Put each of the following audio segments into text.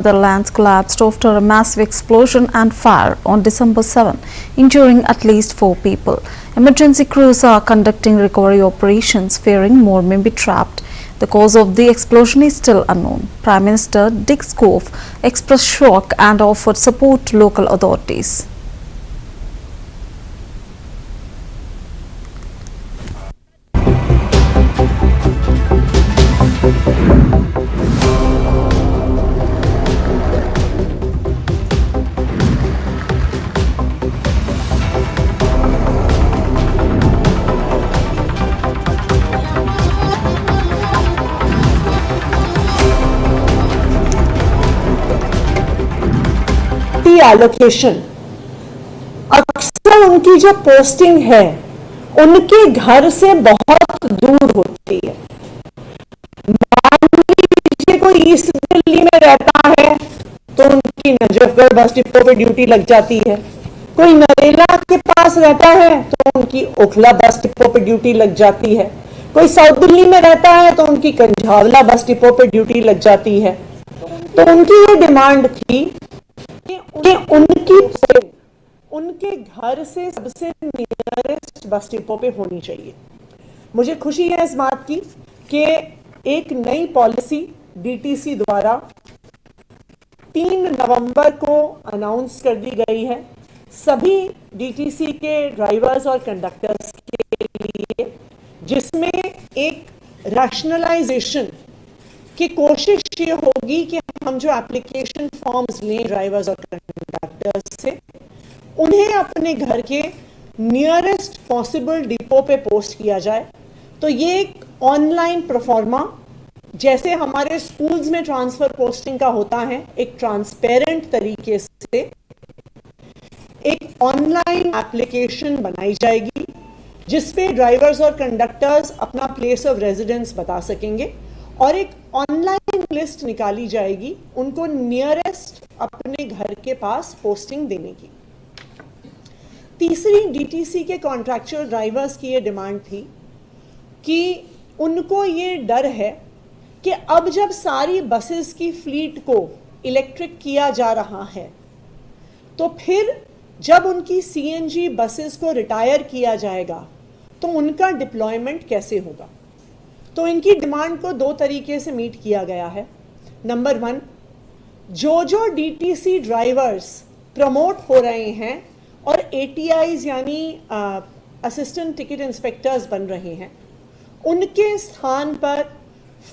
Netherlands collapsed after a massive explosion and fire on December 7, injuring at least 4 people. Emergency crews are conducting recovery operations, fearing more may be trapped. The cause of the explosion is still unknown. Prime Minister Dick Schoof expressed shock and offered support to local authorities. Allocation अक्सर उनकी जो posting है उनके घर से बहुत दूर होती है। मान लीजिए कोई ईस्ट दिल्ली में रहता है तो उनकी नजफगढ़ बस डिपो पे ड्यूटी लग जाती है। कोई नरेला के पास रहता है तो उनकी ओखला बस डिपो पे ड्यूटी लग जाती है। कोई साउथ दिल्ली में रहता है तो उनकी कंझावला बस डिपो पे ड्यूटी लग जाती है। तो उनकी ये डिमांड थी कि उनके घर से सबसे नियरेस्ट बस डिपो पे होनी चाहिए। मुझे खुशी है इस बात की कि एक नई पॉलिसी डीटीसी द्वारा 3 नवंबर को अनाउंस कर दी गई है सभी डीटीसी के ड्राइवर्स और कंडक्टर्स के लिए, जिसमें एक रैशनलाइजेशन की कोशिश ये होगी कि हम जो एप्लीकेशन फॉर्म्स लें ड्राइवर्स और कंडक्टर्स से, उन्हें अपने घर के नियरेस्ट पॉसिबल डिपो पे पोस्ट किया जाए। तो ये एक ऑनलाइन प्रोफॉर्मा, जैसे हमारे स्कूल्स में ट्रांसफर पोस्टिंग का होता है, एक ट्रांसपेरेंट तरीके से एक ऑनलाइन एप्लीकेशन बनाई जाएगी जिसपे ड्राइवर्स और कंडक्टर्स अपना प्लेस ऑफ रेजिडेंस बता सकेंगे और एक ऑनलाइन लिस्ट निकाली जाएगी उनको नियरेस्ट अपने घर के पास पोस्टिंग देने की। तीसरी, डीटीसी के कॉन्ट्रैक्चुअल ड्राइवर्स की ये डिमांड थी कि उनको ये डर है कि अब जब सारी बसेस की फ्लीट को इलेक्ट्रिक किया जा रहा है तो फिर जब उनकी सीएनजी बसेस को रिटायर किया जाएगा तो उनका डिप्लॉयमेंट कैसे होगा। तो इनकी डिमांड को 2 तरीके से मीट किया गया है। नंबर 1, जो डीटीसी ड्राइवर्स प्रमोट हो रहे हैं और एटीआईज यानी असिस्टेंट टिकट इंस्पेक्टर्स बन रहे हैं, उनके स्थान पर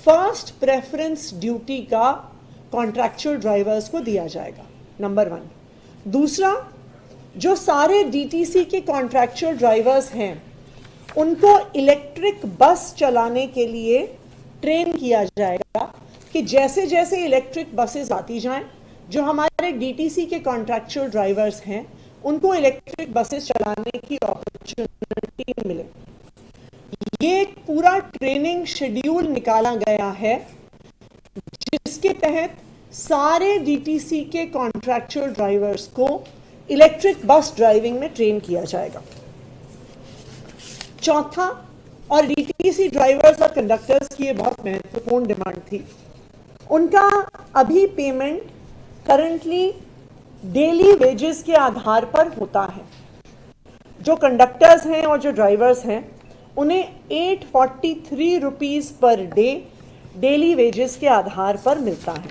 फर्स्ट प्रेफरेंस ड्यूटी का कॉन्ट्रैक्चुअल ड्राइवर्स को दिया जाएगा, नंबर 1। दूसरा, जो सारे डीटीसी के कॉन्ट्रैक्चुअल ड्राइवर्स हैं उनको इलेक्ट्रिक बस चलाने के लिए ट्रेन किया जाएगा कि जैसे जैसे इलेक्ट्रिक बसेस आती जाएं, जो हमारे डीटीसी के कॉन्ट्रैक्चुअल ड्राइवर्स हैं उनको इलेक्ट्रिक बसेस चलाने की अपॉर्चुनिटी मिले। ये एक पूरा ट्रेनिंग शेड्यूल निकाला गया है जिसके तहत सारे डीटीसी के कॉन्ट्रैक्चुअल ड्राइवर्स को इलेक्ट्रिक बस ड्राइविंग में ट्रेन किया जाएगा। चौथा, और डीटीसी ड्राइवर्स और कंडक्टर्स की ये बहुत महत्वपूर्ण डिमांड थी, उनका अभी पेमेंट करंटली डेली वेजेस के आधार पर होता है। जो कंडक्टर्स हैं और जो ड्राइवर्स हैं उन्हें 843 rupees per day daily wages के आधार पर मिलता है।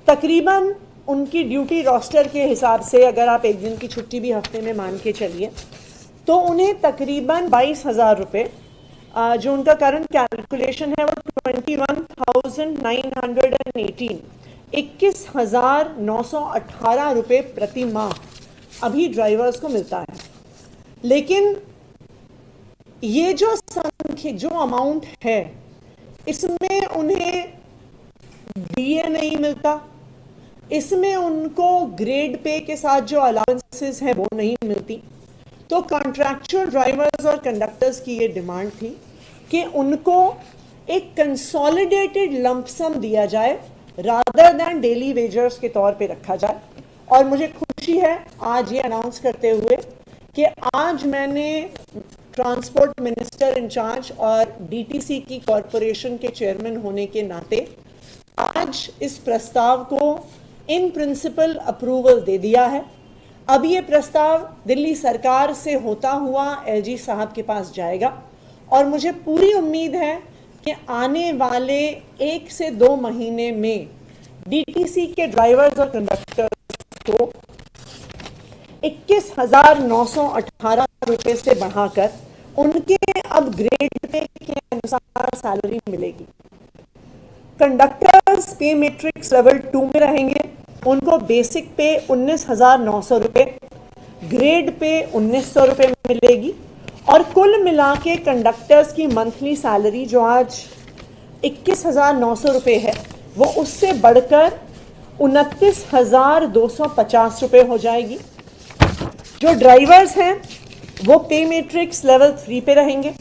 तकरीबन उनकी ड्यूटी रोस्टर के हिसाब से अगर आप एक दिन की छुट्टी भी हफ्ते में मान के चलिए तो उन्हें तकरीबन 22,000 रुपये, जो उनका करंट कैलकुलेशन है वो 21,918 21,918 रुपये प्रति माह अभी ड्राइवर्स को मिलता है। लेकिन ये जो अमाउंट है इसमें उन्हें डीए नहीं मिलता, इसमें उनको ग्रेड पे के साथ जो अलाउंसेस हैं वो नहीं मिलती। तो कॉन्ट्रैक्चुअल ड्राइवर्स और कंडक्टर्स की ये डिमांड थी कि उनको एक कंसोलिडेटेड लंप सम दिया जाए रादर दैन डेली वेजर्स के तौर पे रखा जाए। और मुझे खुशी है आज ये अनाउंस करते हुए कि आज मैंने ट्रांसपोर्ट मिनिस्टर इंचार्ज और डीटीसी की कॉरपोरेशन के चेयरमैन होने के नाते आज इस प्रस्ताव को इन प्रिंसिपल अप्रूवल दे दिया है। अब ये प्रस्ताव दिल्ली सरकार से होता हुआ एलजी साहब के पास जाएगा और मुझे पूरी उम्मीद है कि आने वाले 1 से 2 महीने में डीटीसी के ड्राइवर्स और कंडक्टर्स को 21,918 रुपये से बढ़ाकर उनके अब ग्रेड पे के अनुसार सैलरी मिलेगी। कंडक्टर्स पे मैट्रिक्स लेवल 2 में रहेंगे, उनको बेसिक पे 19,900 रुपये, ग्रेड पे 1,900 रुपये मिलेगी और कुल मिला के कंडक्टर्स की मंथली सैलरी जो आज 21,900 रुपये है वो उससे बढ़कर 29,250 रुपये हो जाएगी। जो ड्राइवर्स हैं वो पे मैट्रिक्स लेवल 3 पे रहेंगे,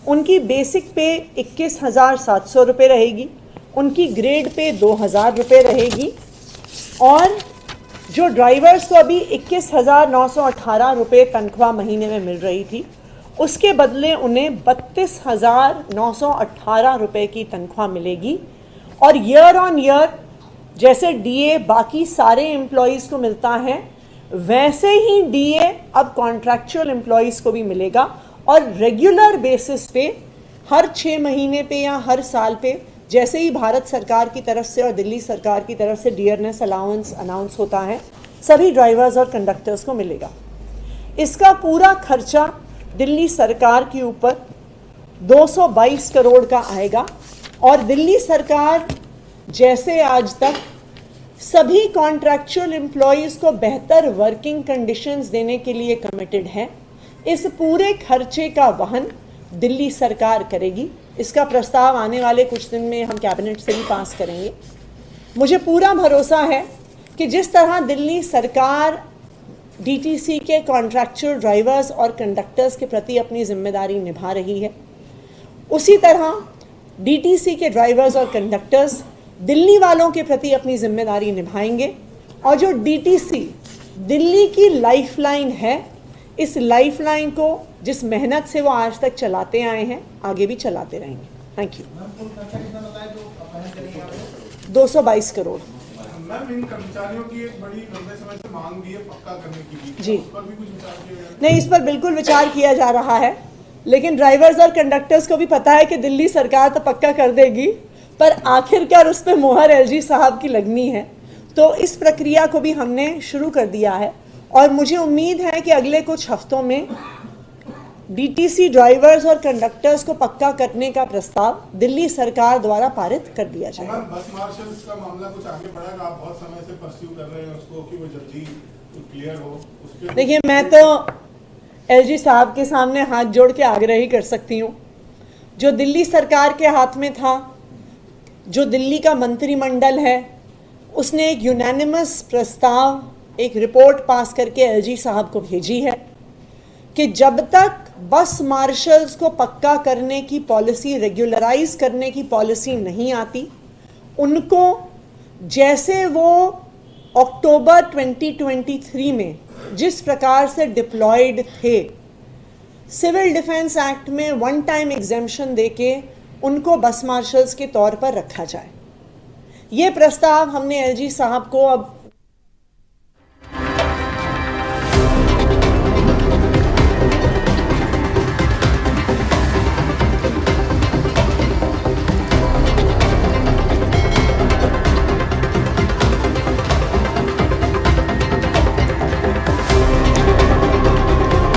उनकी बेसिक पे 21,700 रुपये रहेगी, उनकी ग्रेड पे 2,000 रुपये रहेगी और जो ड्राइवर्स को अभी 21,918 रुपये तनख्वाह महीने में मिल रही थी उसके बदले उन्हें 32,918 रुपये की तनख्वाह मिलेगी और ईयर ऑन ईयर जैसे डीए बाकी सारे एम्प्लॉयज़ को मिलता है वैसे ही डीए अब कॉन्ट्रैक्चुअल एम्प्लॉयज़ को भी मिलेगा और रेगुलर बेसिस पे हर 6 महीने पे या हर साल पे जैसे ही भारत सरकार की तरफ से और दिल्ली सरकार की तरफ से डियरनेस अलाउंस अनाउंस होता है सभी ड्राइवर्स और कंडक्टर्स को मिलेगा। इसका पूरा खर्चा दिल्ली सरकार के ऊपर 222 करोड़ का आएगा और दिल्ली सरकार जैसे आज तक सभी कॉन्ट्रैक्चुअल एम्प्लॉयज़ को बेहतर वर्किंग कंडीशंस देने के लिए कमिटेड है। इस पूरे खर्चे का वहन दिल्ली सरकार करेगी। इसका प्रस्ताव आने वाले कुछ दिन में हम कैबिनेट से भी पास करेंगे। मुझे पूरा भरोसा है कि जिस तरह दिल्ली सरकार डीटीसी के कॉन्ट्रैक्चुअल ड्राइवर्स और कंडक्टर्स के प्रति अपनी जिम्मेदारी निभा रही है उसी तरह डीटीसी के ड्राइवर्स और कंडक्टर्स दिल्ली वालों के प्रति अपनी जिम्मेदारी निभाएंगे और जो डीटीसी दिल्ली की लाइफलाइन है इस लाइफलाइन को जिस मेहनत से वो आज तक चलाते आए हैं आगे भी चलाते रहेंगे। Thank you. 222 करोड़। मैम इन कर्मचारियों की एक बड़ी लंबे समय से मांग भी है पक्का करने की भी। जी। उस पर भी कुछ विचार किया गया? नहीं, इस पर बिल्कुल विचार किया जा रहा है लेकिन ड्राइवर्स और कंडक्टर्स को भी पता है कि दिल्ली सरकार तो पक्का कर देगी पर आखिरकार उस पर मोहर एलजी साहब की लगनी है तो इस प्रक्रिया को भी हमने शुरू कर दिया है और मुझे उम्मीद है कि अगले कुछ हफ्तों में डीटीसी ड्राइवर्स और कंडक्टर्स को पक्का करने का प्रस्ताव दिल्ली सरकार द्वारा पारित कर दिया जाएगा। बस मार्शल्स का मामला कुछ आगे बढ़ेगा, आप बहुत समय से परस्यू कर रहे हैं उसको कि वो जल्दी क्लियर हो उसके। देखिए, मैं तो एलजी साहब के सामने हाथ जोड़ के आग्रह ही कर सकती हूँ। जो दिल्ली सरकार के हाथ में था, जो दिल्ली का मंत्रिमंडल है, उसने एक यूनानिमस प्रस्ताव, एक रिपोर्ट पास करके एलजी साहब को भेजी है कि जब तक बस मार्शल्स को पक्का करने की पॉलिसी, रेगुलराइज करने की पॉलिसी नहीं आती, उनको जैसे वो अक्टूबर 2023 में जिस प्रकार से डिप्लॉयड थे, सिविल डिफेंस एक्ट में 1 टाइम एग्जेम्पशन देके उनको बस मार्शल्स के तौर पर रखा जाए। ये प्रस्ताव हमने एलजी साहब को अब